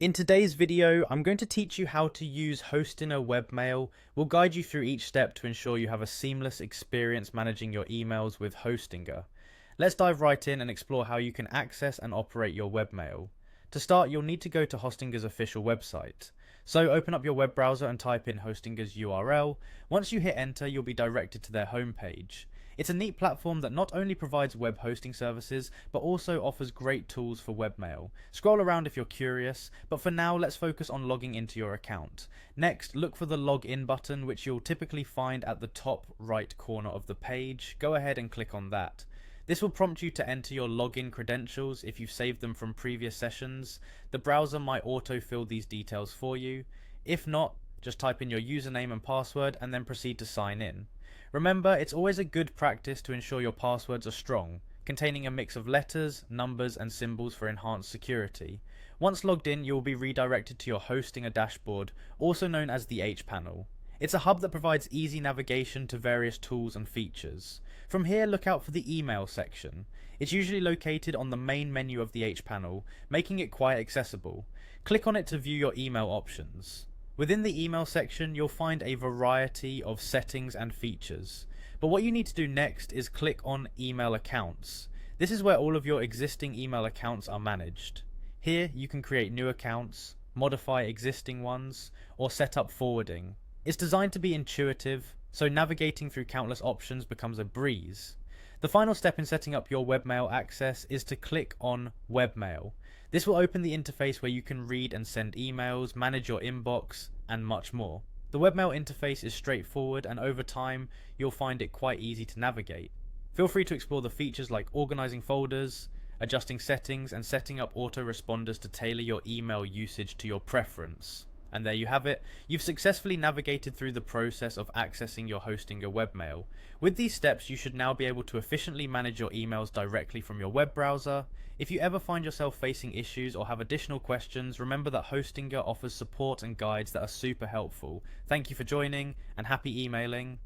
In today's video, I'm going to teach you how to use Hostinger Webmail. We'll guide you through each step to ensure you have a seamless experience managing your emails with Hostinger. Let's dive right in and explore how you can access and operate your webmail. To start, you'll need to go to Hostinger's official website. So open up your web browser and type in Hostinger's URL. Once you hit enter, you'll be directed to their homepage. It's a neat platform that not only provides web hosting services, but also offers great tools for webmail. Scroll around if you're curious, but for now let's focus on logging into your account. Next, look for the login button, which you'll typically find at the top right corner of the page. Go ahead and click on that. This will prompt you to enter your login credentials if you've saved them from previous sessions. The browser might autofill these details for you. If not, just type in your username and password and then proceed to sign in. Remember, it's always a good practice to ensure your passwords are strong, containing a mix of letters, numbers, and symbols for enhanced security. Once logged in, you will be redirected to your Hostinger dashboard, also known as the H panel. It's a hub that provides easy navigation to various tools and features. From here, look out for the email section. It's usually located on the main menu of the H panel, making it quite accessible. Click on it to view your email options. Within the email section, you'll find a variety of settings and features. But what you need to do next is click on Email Accounts. This is where all of your existing email accounts are managed. Here, you can create new accounts, modify existing ones, or set up forwarding. It's designed to be intuitive, so navigating through countless options becomes a breeze. The final step in setting up your webmail access is to click on Webmail. This will open the interface where you can read and send emails, manage your inbox, and much more. The webmail interface is straightforward, and over time, you'll find it quite easy to navigate. Feel free to explore the features like organizing folders, adjusting settings, and setting up autoresponders to tailor your email usage to your preference. And there you have it. You've successfully navigated through the process of accessing your Hostinger webmail. With these steps, you should now be able to efficiently manage your emails directly from your web browser. If you ever find yourself facing issues or have additional questions, remember that Hostinger offers support and guides that are super helpful. Thank you for joining, and happy emailing.